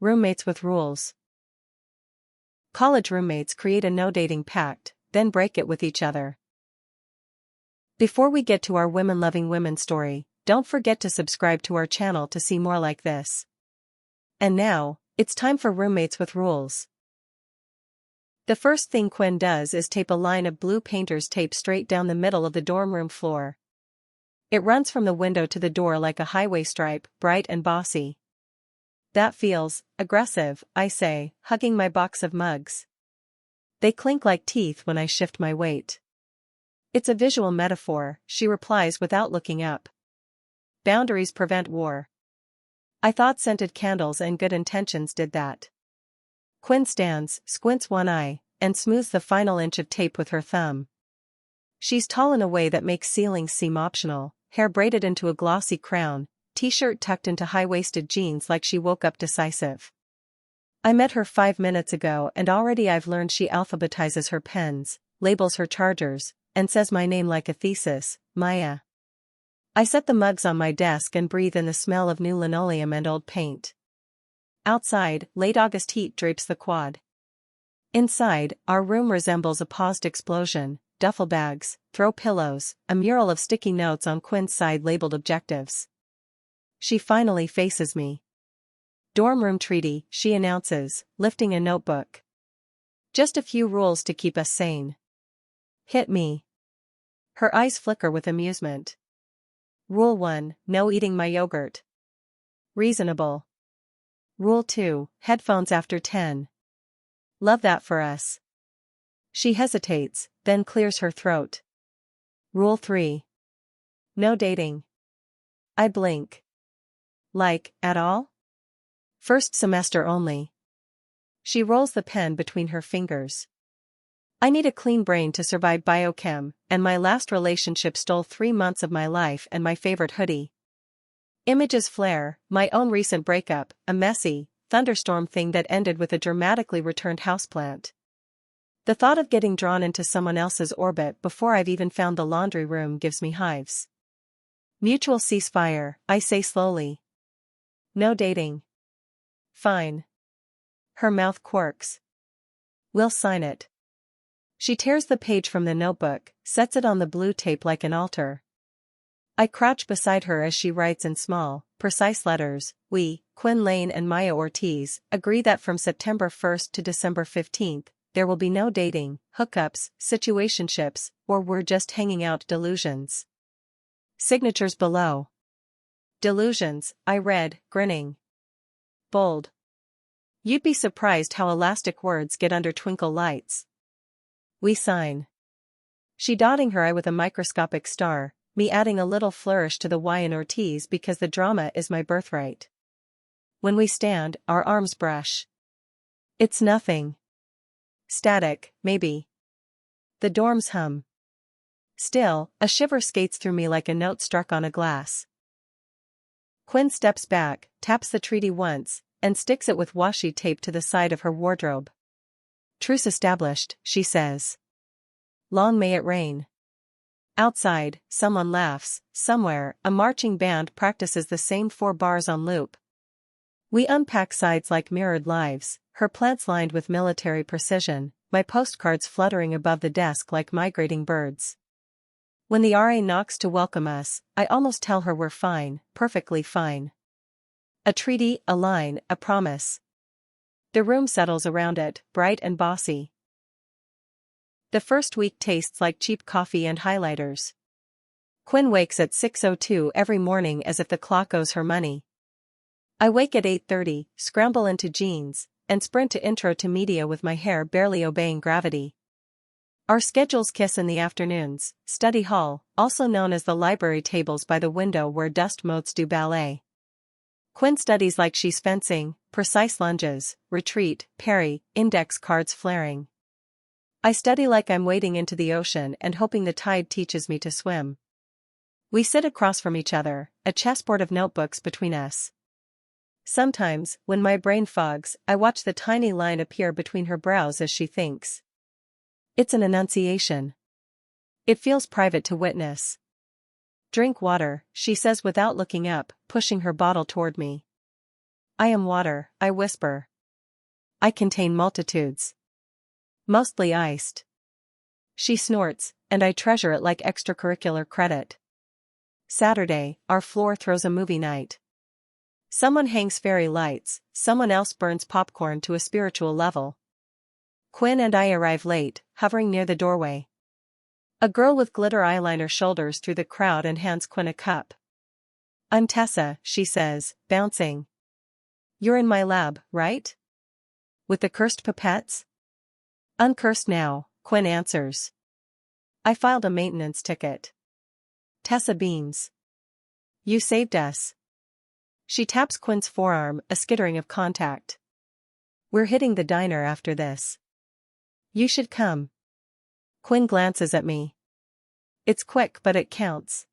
Roommates with rules. College roommates create a no-dating pact, then break it with each other. Before we get to our women-loving women story, don't forget to subscribe to our channel to see more like this. And now, it's time for roommates with rules. The first thing Quinn does is tape a line of blue painter's tape straight down the middle of the dorm room floor. It runs from the window to the door like a highway stripe, bright and bossy. That feels aggressive, I say, hugging my box of mugs. They clink like teeth when I shift my weight. It's a visual metaphor, she replies without looking up. Boundaries prevent war. I thought scented candles and good intentions did that. Quinn stands, squints one eye, and smooths the final inch of tape with her thumb. She's tall in a way that makes ceilings seem optional, hair braided into a glossy crown, t-shirt tucked into high-waisted jeans like she woke up decisive. I met her 5 minutes ago and already I've learned she alphabetizes her pens, labels her chargers, and says my name like a thesis, Maya. I set the mugs on my desk and breathe in the smell of new linoleum and old paint. Outside, late August heat drapes the quad. Inside, our room resembles a paused explosion, duffel bags, throw pillows, a mural of sticky notes on Quinn's side labeled objectives. She finally faces me. Dorm room treaty, she announces, lifting a notebook. Just a few rules to keep us sane. Hit me. Her eyes flicker with amusement. Rule 1, no eating my yogurt. Reasonable. Rule 2, headphones after 10. Love that for us. She hesitates, then clears her throat. Rule 3. No dating. I blink. Like, at all? First semester only. She rolls the pen between her fingers. I need a clean brain to survive biochem, and my last relationship stole 3 months of my life and my favorite hoodie. Images flare, my own recent breakup, a messy, thunderstorm thing that ended with a dramatically returned houseplant. The thought of getting drawn into someone else's orbit before I've even found the laundry room gives me hives. Mutual ceasefire, I say slowly. No dating. Fine. Her mouth quirks. We'll sign it. She tears the page from the notebook, sets it on the blue tape like an altar. I crouch beside her as she writes in small, precise letters. We, Quinn Lane and Maya Ortiz, agree that from September 1st to December 15th, there will be no dating, hookups, situationships, or we're just hanging out delusions. Signatures below. Delusions, I read, grinning. Bold. You'd be surprised how elastic words get under twinkle lights. We sign. She dotting her I with a microscopic star, me adding a little flourish to the Y in Ortiz because the drama is my birthright. When we stand, our arms brush. It's nothing. Static, maybe. The dorms hum. Still, a shiver skates through me like a note struck on a glass. Quinn steps back, taps the treaty once, and sticks it with washi tape to the side of her wardrobe. Truce established, she says. Long may it rain. Outside, someone laughs. Somewhere, a marching band practices the same 4 bars on loop. We unpack sides like mirrored lives, her plants lined with military precision, my postcards fluttering above the desk like migrating birds. When the RA knocks to welcome us, I almost tell her we're fine, perfectly fine. A treaty, a line, a promise. The room settles around it, bright and bossy. The first week tastes like cheap coffee and highlighters. Quinn wakes at 6:02 every morning as if the clock owes her money. I wake at 8:30, scramble into jeans, and sprint to intro to media with my hair barely obeying gravity. Our schedules kiss in the afternoons, study hall, also known as the library tables by the window where dust motes do ballet. Quinn studies like she's fencing, precise lunges, retreat, parry, index cards flaring. I study like I'm wading into the ocean and hoping the tide teaches me to swim. We sit across from each other, a chessboard of notebooks between us. Sometimes, when my brain fogs, I watch the tiny line appear between her brows as she thinks. It's an enunciation. It feels private to witness. Drink water, she says without looking up, pushing her bottle toward me. I am water, I whisper. I contain multitudes. Mostly iced. She snorts, and I treasure it like extracurricular credit. Saturday, our floor throws a movie night. Someone hangs fairy lights, someone else burns popcorn to a spiritual level. Quinn and I arrive late, hovering near the doorway. A girl with glitter eyeliner shoulders through the crowd and hands Quinn a cup. I'm Tessa, she says, bouncing. You're in my lab, right? With the cursed pipettes? Uncursed now, Quinn answers. I filed a maintenance ticket. Tessa beams. You saved us. She taps Quinn's forearm, a skittering of contact. We're hitting the diner after this. You should come. Quinn glances at me. It's quick but it counts.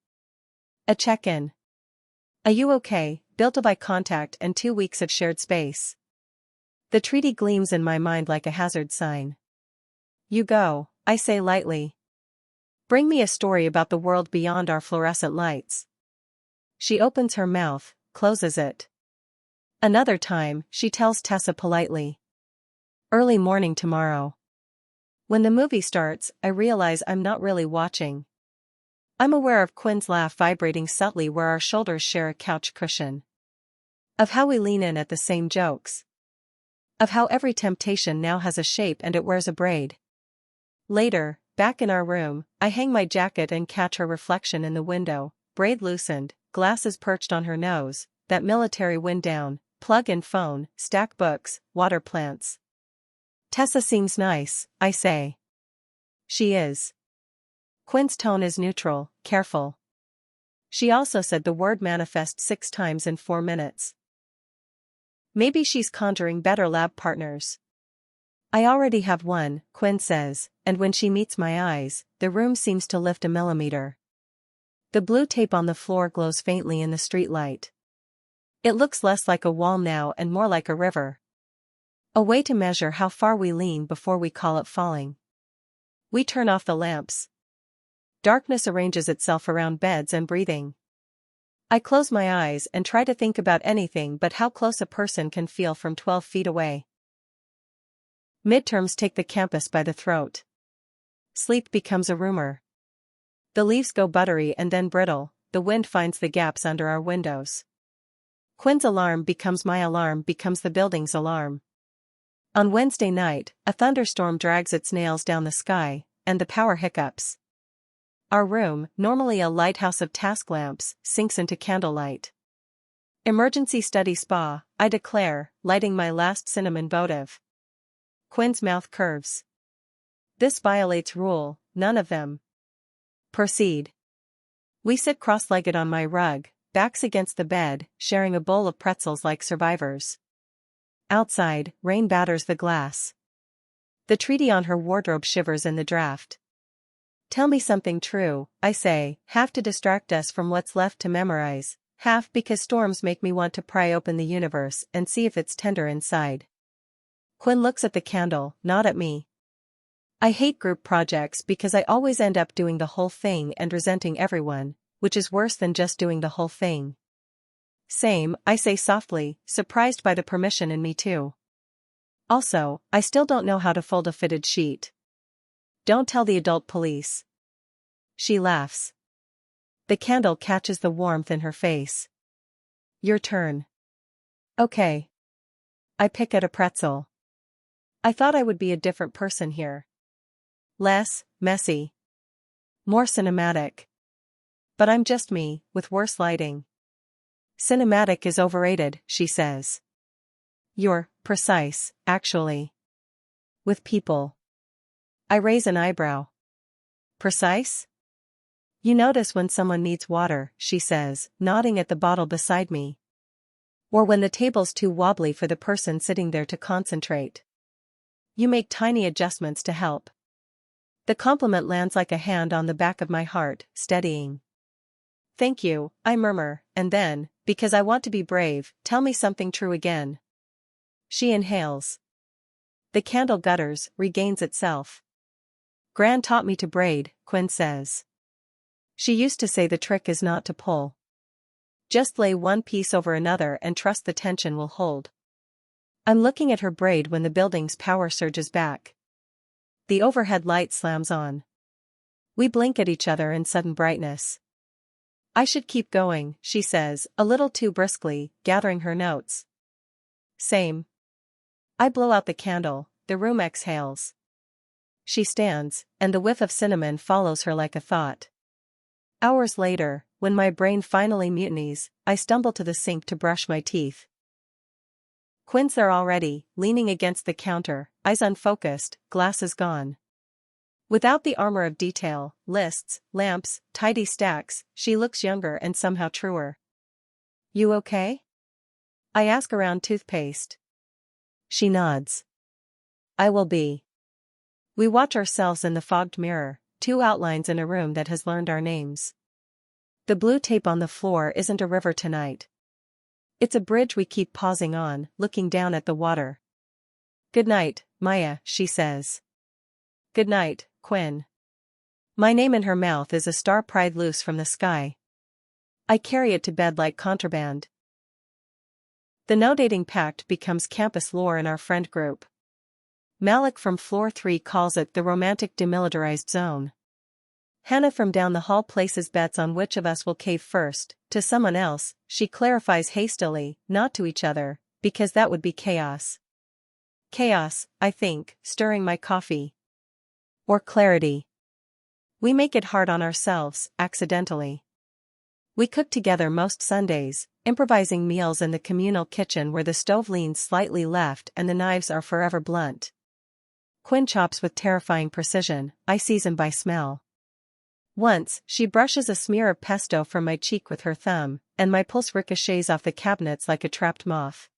A check-in. Are you okay, built of eye contact and 2 weeks of shared space. The treaty gleams in my mind like a hazard sign. You go, I say lightly. Bring me a story about the world beyond our fluorescent lights. She opens her mouth, closes it. Another time, she tells Tessa politely. Early morning tomorrow. When the movie starts, I realize I'm not really watching. I'm aware of Quinn's laugh vibrating subtly where our shoulders share a couch cushion. Of how we lean in at the same jokes. Of how every temptation now has a shape and it wears a braid. Later, back in our room, I hang my jacket and catch her reflection in the window, braid loosened, glasses perched on her nose, that military wind down, plug-in phone, stack books, water plants. Tessa seems nice, I say. She is. Quinn's tone is neutral, careful. She also said the word manifest 6 times in 4 minutes. Maybe she's conjuring better lab partners. I already have one, Quinn says, and when she meets my eyes, the room seems to lift a millimeter. The blue tape on the floor glows faintly in the streetlight. It looks less like a wall now and more like a river. A way to measure how far we lean before we call it falling. We turn off the lamps. Darkness arranges itself around beds and breathing. I close my eyes and try to think about anything but how close a person can feel from 12 feet away. Midterms take the campus by the throat. Sleep becomes a rumor. The leaves go buttery and then brittle, the wind finds the gaps under our windows. Quinn's alarm becomes my alarm becomes the building's alarm. On Wednesday night, a thunderstorm drags its nails down the sky, and the power hiccups. Our room, normally a lighthouse of task lamps, sinks into candlelight. Emergency study spa, I declare, lighting my last cinnamon votive. Quinn's mouth curves. This violates rule, none of them. Proceed. We sit cross-legged on my rug, backs against the bed, sharing a bowl of pretzels like survivors. Outside, rain batters the glass. The treaty on her wardrobe shivers in the draft. Tell me something true, I say, half to distract us from what's left to memorize, half because storms make me want to pry open the universe and see if it's tender inside. Quinn looks at the candle, not at me. I hate group projects because I always end up doing the whole thing and resenting everyone, which is worse than just doing the whole thing. Same, I say softly, surprised by the permission in me too. Also, I still don't know how to fold a fitted sheet. Don't tell the adult police. She laughs. The candle catches the warmth in her face. Your turn. Okay. I pick at a pretzel. I thought I would be a different person here. Less messy. More cinematic. But I'm just me, with worse lighting. Cinematic is overrated, she says. You're precise, actually. With people. I raise an eyebrow. Precise? You notice when someone needs water, she says, nodding at the bottle beside me. Or when the table's too wobbly for the person sitting there to concentrate. You make tiny adjustments to help. The compliment lands like a hand on the back of my heart, steadying. Thank you, I murmur, and then, because I want to be brave, tell me something true again. She inhales. The candle gutters, regains itself. Gran taught me to braid, Quinn says. She used to say the trick is not to pull. Just lay one piece over another and trust the tension will hold. I'm looking at her braid when the building's power surges back. The overhead light slams on. We blink at each other in sudden brightness. I should keep going, she says, a little too briskly, gathering her notes. Same. I blow out the candle, the room exhales. She stands, and the whiff of cinnamon follows her like a thought. Hours later, when my brain finally mutinies, I stumble to the sink to brush my teeth. Quinn's there already, leaning against the counter, eyes unfocused, glasses gone. Without the armor of detail, lists, lamps, tidy stacks, she looks younger and somehow truer. You okay? I ask around toothpaste. She nods. I will be. We watch ourselves in the fogged mirror, two outlines in a room that has learned our names. The blue tape on the floor isn't a river tonight. It's a bridge we keep pausing on, looking down at the water. Good night, Maya, she says. Good night, Quinn. My name in her mouth is a star pried loose from the sky. I carry it to bed like contraband. The no dating pact becomes campus lore in our friend group. Malik from floor 3 calls it the romantic demilitarized zone. Hannah from down the hall places bets on which of us will cave first. To someone else, she clarifies hastily, not to each other, because that would be chaos. Chaos, I think, stirring my coffee. Or clarity. We make it hard on ourselves, accidentally. We cook together most Sundays, improvising meals in the communal kitchen where the stove leans slightly left and the knives are forever blunt. Quinn chops with terrifying precision, I season by smell. Once, she brushes a smear of pesto from my cheek with her thumb, and my pulse ricochets off the cabinets like a trapped moth.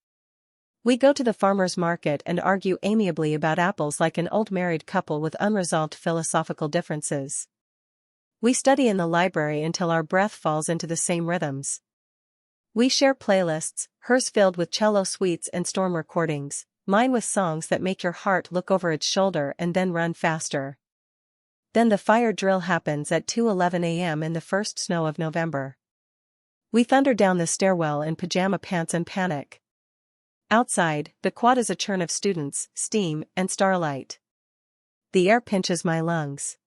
We go to the farmer's market and argue amiably about apples like an old married couple with unresolved philosophical differences. We study in the library until our breath falls into the same rhythms. We share playlists, hers filled with cello suites and storm recordings, mine with songs that make your heart look over its shoulder and then run faster. Then the fire drill happens at 2:11 a.m. in the first snow of November. We thunder down the stairwell in pajama pants and panic. Outside, the quad is a churn of students, steam, and starlight. The air pinches my lungs.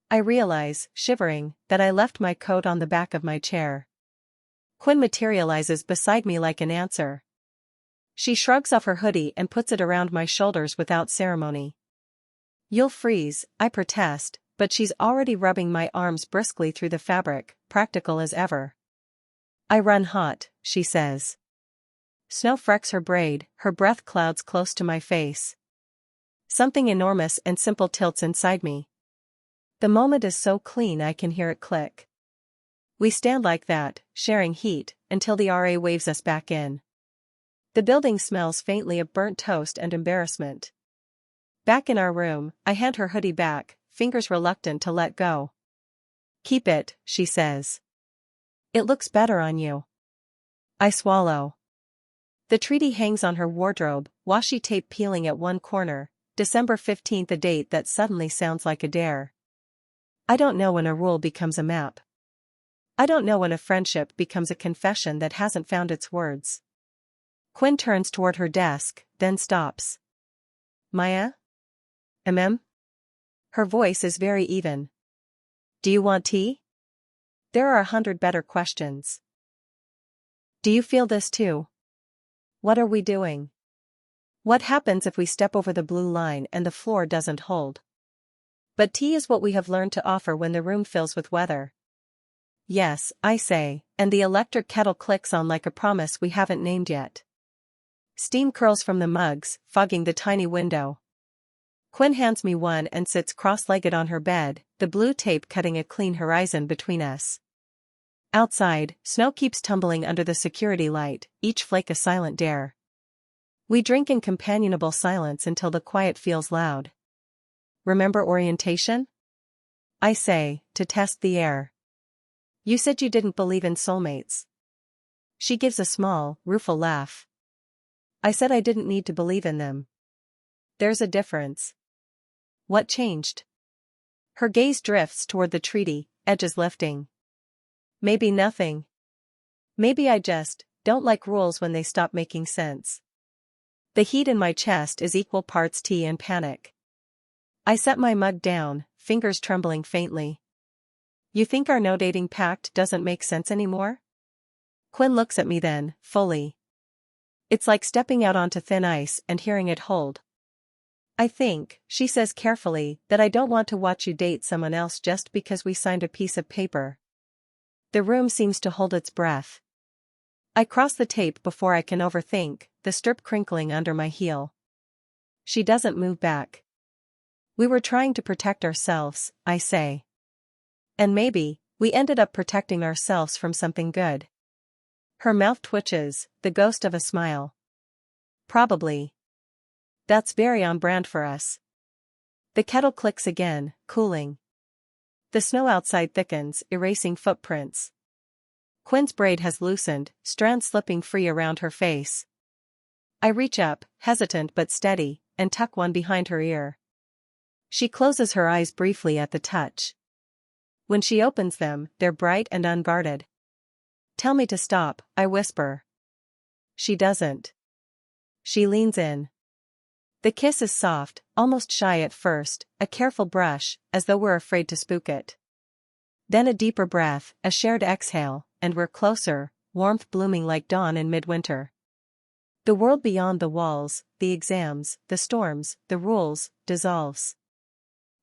I realize, shivering, that I left my coat on the back of my chair. Quinn materializes beside me like an answer. She shrugs off her hoodie and puts it around my shoulders without ceremony. You'll freeze, I protest, but she's already rubbing my arms briskly through the fabric, practical as ever. I run hot, she says. Snow frecks her braid, her breath clouds close to my face. Something enormous and simple tilts inside me. The moment is so clean I can hear it click. We stand like that, sharing heat, until the RA waves us back in. The building smells faintly of burnt toast and embarrassment. Back in our room, I hand her hoodie back, fingers reluctant to let go. Keep it, she says. It looks better on you. I swallow. The treaty hangs on her wardrobe, washi tape peeling at one corner, December 15th, a date that suddenly sounds like a dare. I don't know when a rule becomes a map. I don't know when a friendship becomes a confession that hasn't found its words. Quinn turns toward her desk, then stops. Maya? Her voice is very even. Do you want tea? There are 100 better questions. Do you feel this too? What are we doing? What happens if we step over the blue line and the floor doesn't hold? But tea is what we have learned to offer when the room fills with weather. Yes, I say, and the electric kettle clicks on like a promise we haven't named yet. Steam curls from the mugs, fogging the tiny window. Quinn hands me one and sits cross-legged on her bed, the blue tape cutting a clean horizon between us. Outside, snow keeps tumbling under the security light, each flake a silent dare. We drink in companionable silence until the quiet feels loud. Remember orientation? I say, to test the air. You said you didn't believe in soulmates. She gives a small, rueful laugh. I said I didn't need to believe in them. There's a difference. What changed? Her gaze drifts toward the treaty, edges lifting. Maybe nothing. Maybe I just don't like rules when they stop making sense. The heat in my chest is equal parts tea and panic. I set my mug down, fingers trembling faintly. You think our no-dating pact doesn't make sense anymore? Quinn looks at me then, fully. It's like stepping out onto thin ice and hearing it hold. I think, she says carefully, that I don't want to watch you date someone else just because we signed a piece of paper. The room seems to hold its breath. I cross the tape before I can overthink, the strip crinkling under my heel. She doesn't move back. We were trying to protect ourselves, I say. And maybe, we ended up protecting ourselves from something good. Her mouth twitches, the ghost of a smile. Probably. That's very on brand for us. The kettle clicks again, cooling. The snow outside thickens, erasing footprints. Quinn's braid has loosened, strands slipping free around her face. I reach up, hesitant but steady, and tuck one behind her ear. She closes her eyes briefly at the touch. When she opens them, they're bright and unguarded. Tell me to stop, I whisper. She doesn't. She leans in. The kiss is soft, almost shy at first, a careful brush, as though we're afraid to spook it. Then a deeper breath, a shared exhale, and we're closer, warmth blooming like dawn in midwinter. The world beyond the walls, the exams, the storms, the rules, dissolves.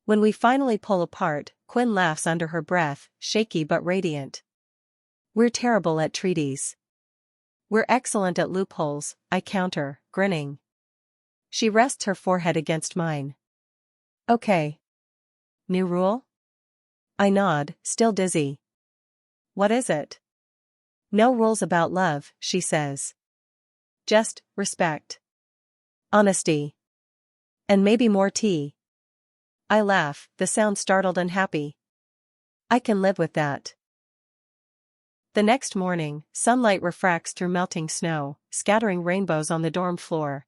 When we finally pull apart, Quinn laughs under her breath, shaky but radiant. We're terrible at treaties. We're excellent at loopholes, I counter, grinning. She rests her forehead against mine. Okay. New rule? I nod, still dizzy. What is it? No rules about love, she says. Just respect. Honesty. And maybe more tea. I laugh, the sound startled and happy. I can live with that. The next morning, sunlight refracts through melting snow, scattering rainbows on the dorm floor.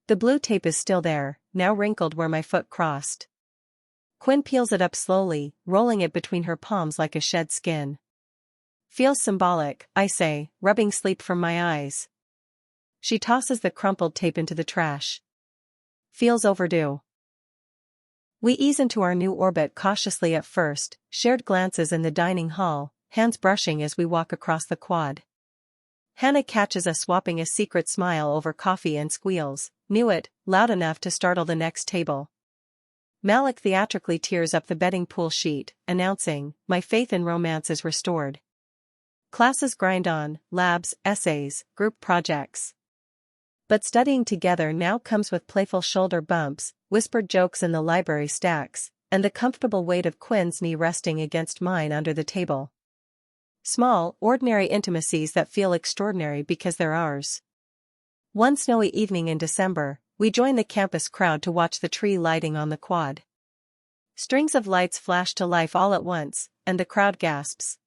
The blue tape is still there, now wrinkled where my foot crossed. Quinn peels it up slowly, rolling it between her palms like a shed skin. Feels symbolic, I say, rubbing sleep from my eyes. She tosses the crumpled tape into the trash. Feels overdue. We ease into our new orbit cautiously at first, shared glances in the dining hall, hands brushing as we walk across the quad. Hannah catches us swapping a secret smile over coffee and squeals, knew it, loud enough to startle the next table. Malik theatrically tears up the betting pool sheet, announcing, my faith in romance is restored. Classes grind on, labs, essays, group projects. But studying together now comes with playful shoulder bumps, whispered jokes in the library stacks, and the comfortable weight of Quinn's knee resting against mine under the table. Small, ordinary intimacies that feel extraordinary because they're ours. One snowy evening in December, we join the campus crowd to watch the tree lighting on the quad. Strings of lights flash to life all at once, and the crowd gasps.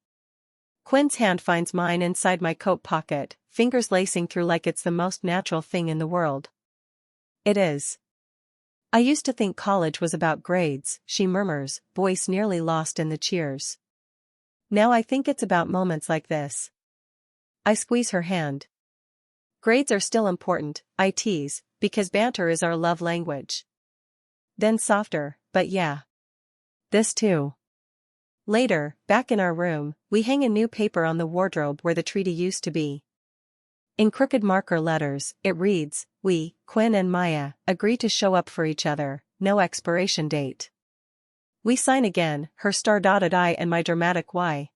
Quinn's hand finds mine inside my coat pocket, fingers lacing through like it's the most natural thing in the world. It is. I used to think college was about grades, she murmurs, voice nearly lost in the cheers. Now I think it's about moments like this. I squeeze her hand. Grades are still important, I tease, because banter is our love language. Then softer, but yeah. This too. Later, back in our room, we hang a new paper on the wardrobe where the treaty used to be. In crooked marker letters, it reads, we, Quinn and Maya, agree to show up for each other, no expiration date. We sign again, her star-dotted I and my dramatic Y.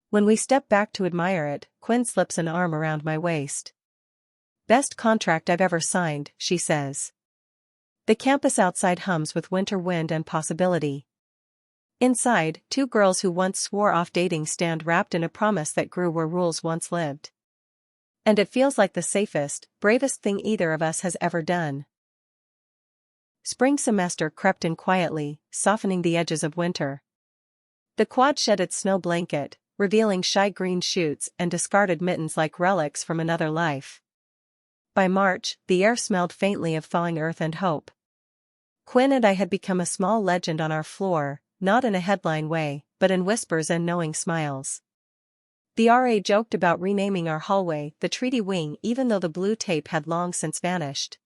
When we step back to admire it, Quinn slips an arm around my waist. Best contract I've ever signed, she says. The campus outside hums with winter wind and possibility. Inside, two girls who once swore off dating stand wrapped in a promise that grew where rules once lived. And it feels like the safest, bravest thing either of us has ever done. Spring semester crept in quietly, softening the edges of winter. The quad shed its snow blanket, revealing shy green shoots and discarded mittens like relics from another life. By March, the air smelled faintly of thawing earth and hope. Quinn and I had become a small legend on our floor, not in a headline way, but in whispers and knowing smiles. The RA joked about renaming our hallway the Treaty Wing even though the blue tape had long since vanished.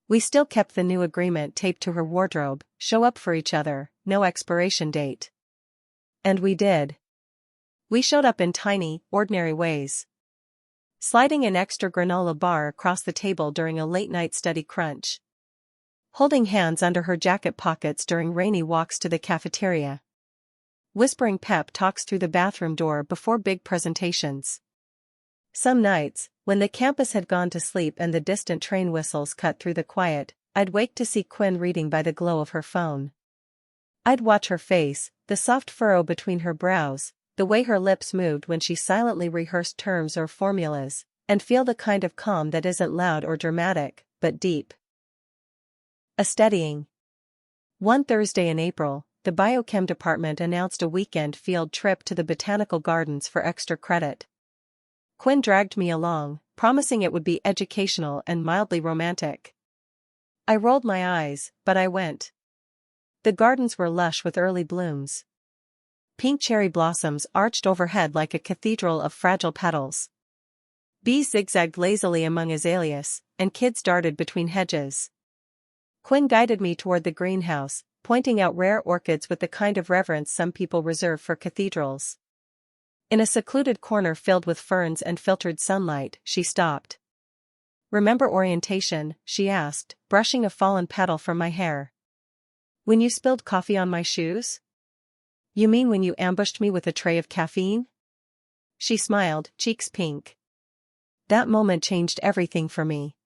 We still kept the new agreement taped to her wardrobe, show up for each other, no expiration date. And we did. We showed up in tiny, ordinary ways. Sliding an extra granola bar across the table during a late-night study crunch. Holding hands under her jacket pockets during rainy walks to the cafeteria. Whispering pep talks through the bathroom door before big presentations. Some nights, when the campus had gone to sleep and the distant train whistles cut through the quiet, I'd wake to see Quinn reading by the glow of her phone. I'd watch her face, the soft furrow between her brows, the way her lips moved when she silently rehearsed terms or formulas, and feel the kind of calm that isn't loud or dramatic, but deep. A steadying. One Thursday in April, the biochem department announced a weekend field trip to the botanical gardens for extra credit. Quinn dragged me along, promising it would be educational and mildly romantic. I rolled my eyes, but I went. The gardens were lush with early blooms. Pink cherry blossoms arched overhead like a cathedral of fragile petals. Bees zigzagged lazily among azaleas, and kids darted between hedges. Quinn guided me toward the greenhouse, pointing out rare orchids with the kind of reverence some people reserve for cathedrals. In a secluded corner filled with ferns and filtered sunlight, she stopped. "Remember orientation?" she asked, brushing a fallen petal from my hair. "When you spilled coffee on my shoes?" "You mean when you ambushed me with a tray of caffeine?" She smiled, cheeks pink. That moment changed everything for me.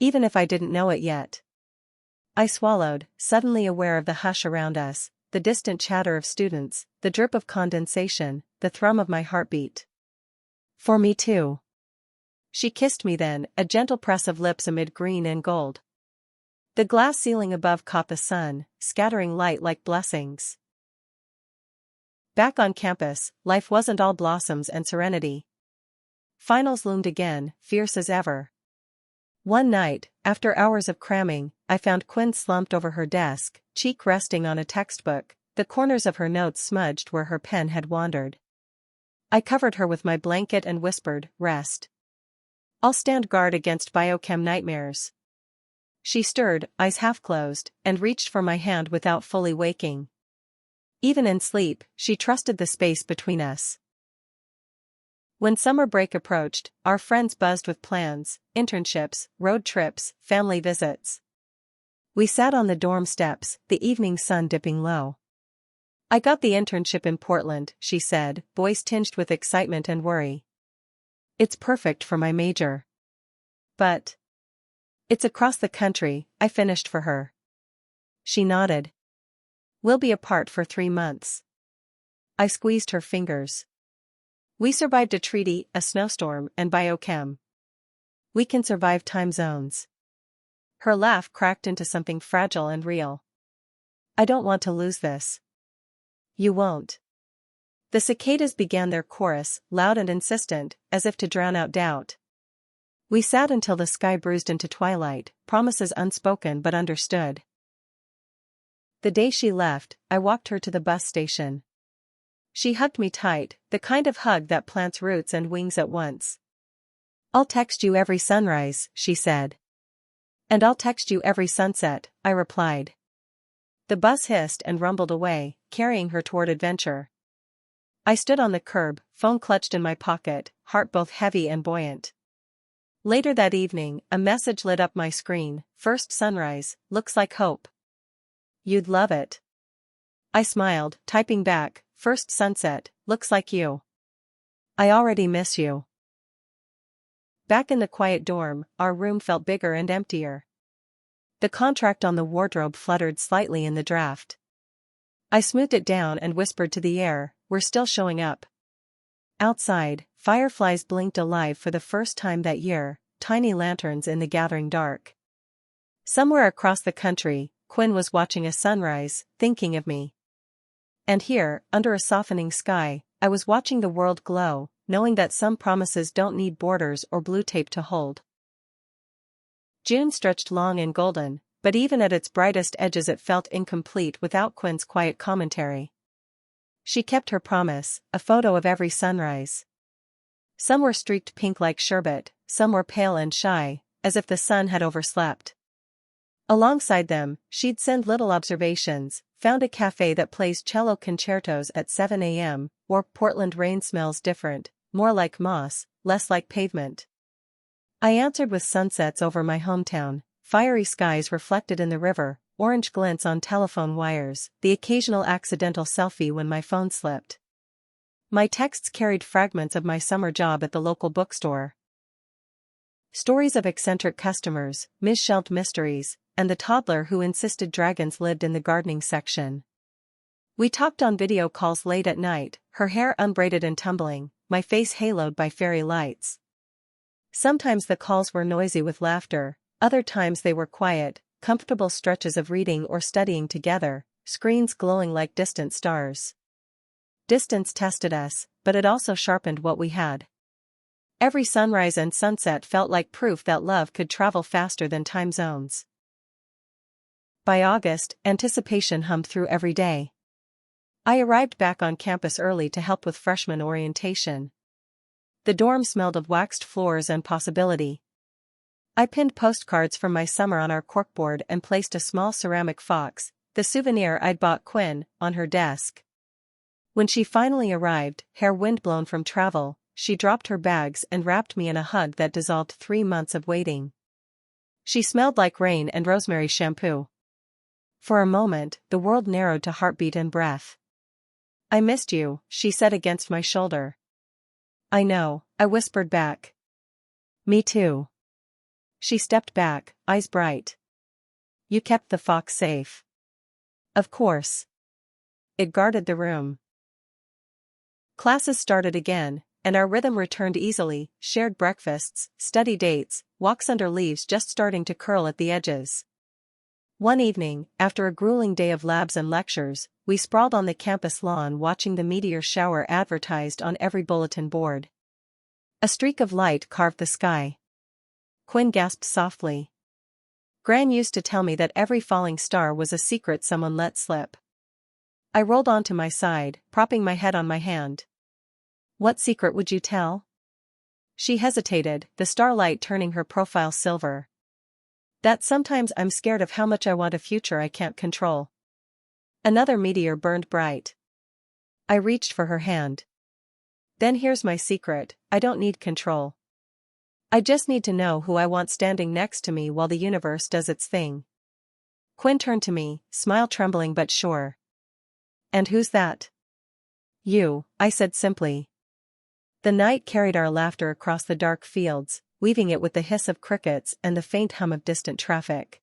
Even if I didn't know it yet. I swallowed, suddenly aware of the hush around us, the distant chatter of students, the drip of condensation, the thrum of my heartbeat. "For me too." She kissed me then, a gentle press of lips amid green and gold. The glass ceiling above caught the sun, scattering light like blessings. Back on campus, life wasn't all blossoms and serenity. Finals loomed again, fierce as ever. One night, after hours of cramming, I found Quinn slumped over her desk, cheek resting on a textbook, the corners of her notes smudged where her pen had wandered. I covered her with my blanket and whispered, "Rest. I'll stand guard against biochem nightmares." She stirred, eyes half closed, and reached for my hand without fully waking. Even in sleep, she trusted the space between us. When summer break approached, our friends buzzed with plans, internships, road trips, family visits. We sat on the dorm steps, the evening sun dipping low. "I got the internship in Portland," she said, voice tinged with excitement and worry. "It's perfect for my major." "But it's across the country," I finished for her. She nodded. "We'll be apart for 3 months." I squeezed her fingers. "We survived a treaty, a snowstorm, and biochem. We can survive time zones." Her laugh cracked into something fragile and real. "I don't want to lose this." "You won't." The cicadas began their chorus, loud and insistent, as if to drown out doubt. We sat until the sky bruised into twilight, promises unspoken but understood. The day she left, I walked her to the bus station. She hugged me tight, the kind of hug that plants roots and wings at once. "I'll text you every sunrise," she said. "And I'll text you every sunset," I replied. The bus hissed and rumbled away, carrying her toward adventure. I stood on the curb, phone clutched in my pocket, heart both heavy and buoyant. Later that evening, a message lit up my screen: "First sunrise, looks like hope. You'd love it." I smiled, typing back, "First sunset, looks like you. I already miss you." Back in the quiet dorm, our room felt bigger and emptier. The contract on the wardrobe fluttered slightly in the draft. I smoothed it down and whispered to the air, "We're still showing up." Outside, fireflies blinked alive for the first time that year, tiny lanterns in the gathering dark. Somewhere across the country, Quinn was watching a sunrise, thinking of me. And here, under a softening sky, I was watching the world glow, knowing that some promises don't need borders or blue tape to hold. June stretched long and golden, but even at its brightest edges it felt incomplete without Quinn's quiet commentary. She kept her promise, a photo of every sunrise. Some were streaked pink like sherbet, some were pale and shy, as if the sun had overslept. Alongside them, she'd send little observations: found a cafe that plays cello concertos at 7 a.m, or Portland rain smells different, more like moss, less like pavement. I answered with sunsets over my hometown, fiery skies reflected in the river, orange glints on telephone wires, the occasional accidental selfie when my phone slipped. My texts carried fragments of my summer job at the local bookstore. Stories of eccentric customers, misshelved mysteries, and the toddler who insisted dragons lived in the gardening section. We talked on video calls late at night, her hair unbraided and tumbling, my face haloed by fairy lights. Sometimes the calls were noisy with laughter, other times they were quiet, comfortable stretches of reading or studying together, screens glowing like distant stars. Distance tested us, but it also sharpened what we had. Every sunrise and sunset felt like proof that love could travel faster than time zones. By August, anticipation hummed through every day. I arrived back on campus early to help with freshman orientation. The dorm smelled of waxed floors and possibility. I pinned postcards from my summer on our corkboard and placed a small ceramic fox, the souvenir I'd bought Quinn, on her desk. When she finally arrived, hair windblown from travel, she dropped her bags and wrapped me in a hug that dissolved 3 months of waiting. She smelled like rain and rosemary shampoo. For a moment, the world narrowed to heartbeat and breath. "I missed you," she said against my shoulder. "I know," I whispered back. "Me too." She stepped back, eyes bright. "You kept the fox safe." "Of course." It guarded the room. Classes started again, and our rhythm returned easily: shared breakfasts, study dates, walks under leaves just starting to curl at the edges. One evening, after a grueling day of labs and lectures, we sprawled on the campus lawn watching the meteor shower advertised on every bulletin board. A streak of light carved the sky. Quinn gasped softly. "Gran used to tell me that every falling star was a secret someone let slip." I rolled onto my side, propping my head on my hand. "What secret would you tell?" She hesitated, the starlight turning her profile silver. "That sometimes I'm scared of how much I want a future I can't control." Another meteor burned bright. I reached for her hand. "Then here's my secret: I don't need control. I just need to know who I want standing next to me while the universe does its thing." Quinn turned to me, smile trembling but sure. "And who's that?" "You," I said simply. The night carried our laughter across the dark fields, weaving it with the hiss of crickets and the faint hum of distant traffic.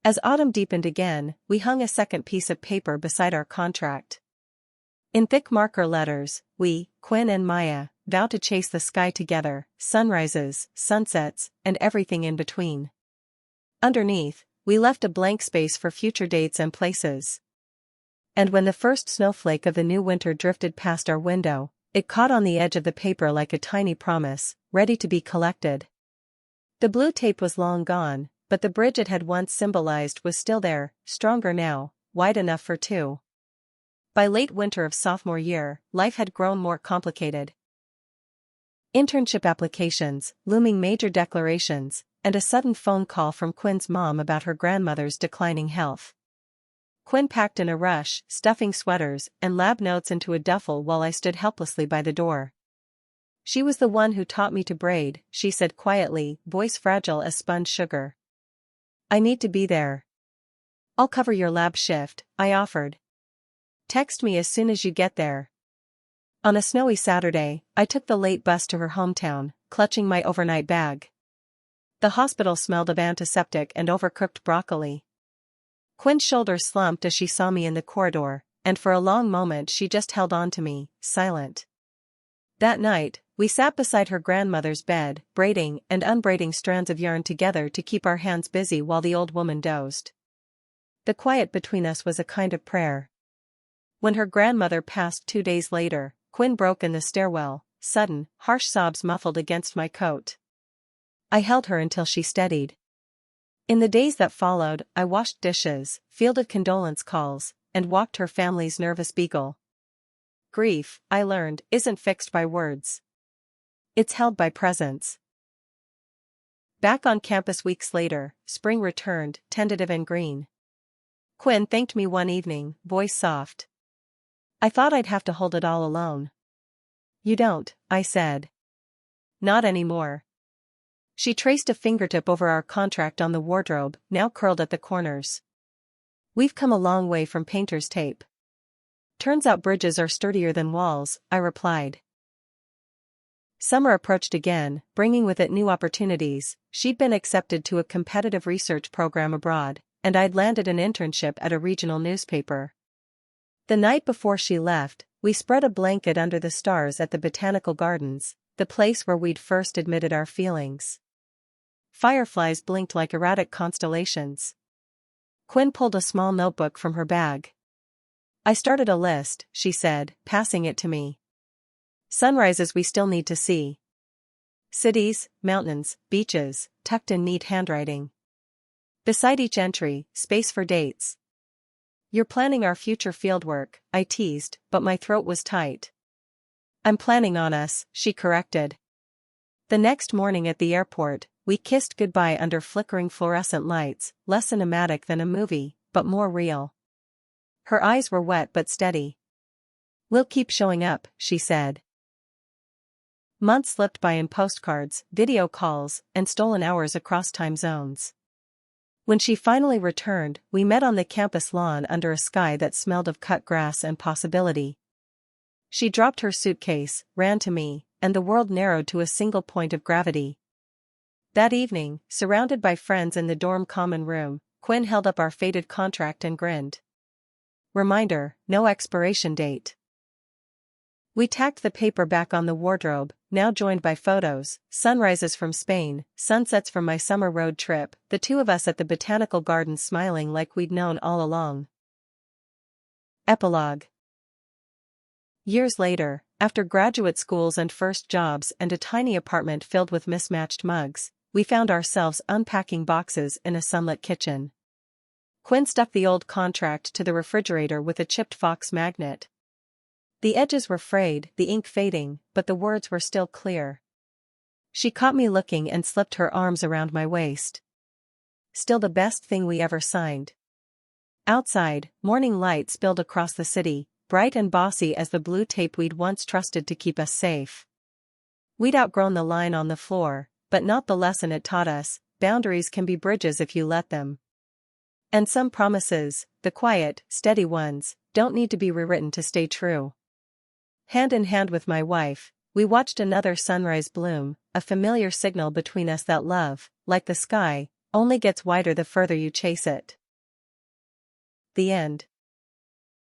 As autumn deepened again, we hung a second piece of paper beside our contract. In thick marker letters, we, Quinn and Maya, vow to chase the sky together, sunrises, sunsets, and everything in between. Underneath, we left a blank space for future dates and places. And when the first snowflake of the new winter drifted past our window, it caught on the edge of the paper like a tiny promise, ready to be collected. The blue tape was long gone, but the bridge it had once symbolized was still there, stronger now, wide enough for two. By late winter of sophomore year, life had grown more complicated. Internship applications, looming major declarations, and a sudden phone call from Quinn's mom about her grandmother's declining health. Quinn packed in a rush, stuffing sweaters and lab notes into a duffel while I stood helplessly by the door. "She was the one who taught me to braid," she said quietly, voice fragile as sponge sugar. "I need to be there." "I'll cover your lab shift," I offered. "Text me as soon as you get there." On a snowy Saturday, I took the late bus to her hometown, clutching my overnight bag. The hospital smelled of antiseptic and overcooked broccoli. Quinn's shoulders slumped as she saw me in the corridor, and for a long moment she just held on to me, silent. That night, we sat beside her grandmother's bed, braiding and unbraiding strands of yarn together to keep our hands busy while the old woman dozed. The quiet between us was a kind of prayer. When her grandmother passed 2 days later, Quinn broke in the stairwell, sudden, harsh sobs muffled against my coat. I held her until she steadied. In the days that followed, I washed dishes, fielded condolence calls, and walked her family's nervous beagle. Grief, I learned, isn't fixed by words. It's held by presence. Back on campus weeks later, spring returned, tentative and green. Quinn thanked me one evening, voice soft. I thought I'd have to hold it all alone. You don't, I said. Not anymore. She traced a fingertip over our contract on the wardrobe, now curled at the corners. We've come a long way from painter's tape. Turns out bridges are sturdier than walls, I replied. Summer approached again, bringing with it new opportunities. She'd been accepted to a competitive research program abroad, and I'd landed an internship at a regional newspaper. The night before she left, we spread a blanket under the stars at the Botanical Gardens, the place where we'd first admitted our feelings. Fireflies blinked like erratic constellations. Quinn pulled a small notebook from her bag. I started a list, she said, passing it to me. Sunrises we still need to see. Cities, mountains, beaches, tucked in neat handwriting. Beside each entry, space for dates. You're planning our future fieldwork, I teased, but my throat was tight. I'm planning on us, she corrected. The next morning at the airport, we kissed goodbye under flickering fluorescent lights, less cinematic than a movie, but more real. Her eyes were wet but steady. We'll keep showing up, she said. Months slipped by in postcards, video calls, and stolen hours across time zones. When she finally returned, we met on the campus lawn under a sky that smelled of cut grass and possibility. She dropped her suitcase, ran to me, and the world narrowed to a single point of gravity. That evening, surrounded by friends in the dorm common room, Quinn held up our faded contract and grinned. Reminder, no expiration date. We tacked the paper back on the wardrobe, now joined by photos, sunrises from Spain, sunsets from my summer road trip, the two of us at the Botanical Gardens smiling like we'd known all along. Epilogue. Years later, after graduate schools and first jobs and a tiny apartment filled with mismatched mugs, we found ourselves unpacking boxes in a sunlit kitchen. Quinn stuck the old contract to the refrigerator with a chipped Fox magnet. The edges were frayed, the ink fading, but the words were still clear. She caught me looking and slipped her arms around my waist. Still the best thing we ever signed. Outside, morning light spilled across the city, bright and bossy as the blue tape we'd once trusted to keep us safe. We'd outgrown the line on the floor, but not the lesson it taught us. Boundaries can be bridges if you let them. And some promises, the quiet, steady ones, don't need to be rewritten to stay true. Hand in hand with my wife, we watched another sunrise bloom, a familiar signal between us that love, like the sky, only gets wider the further you chase it. The end.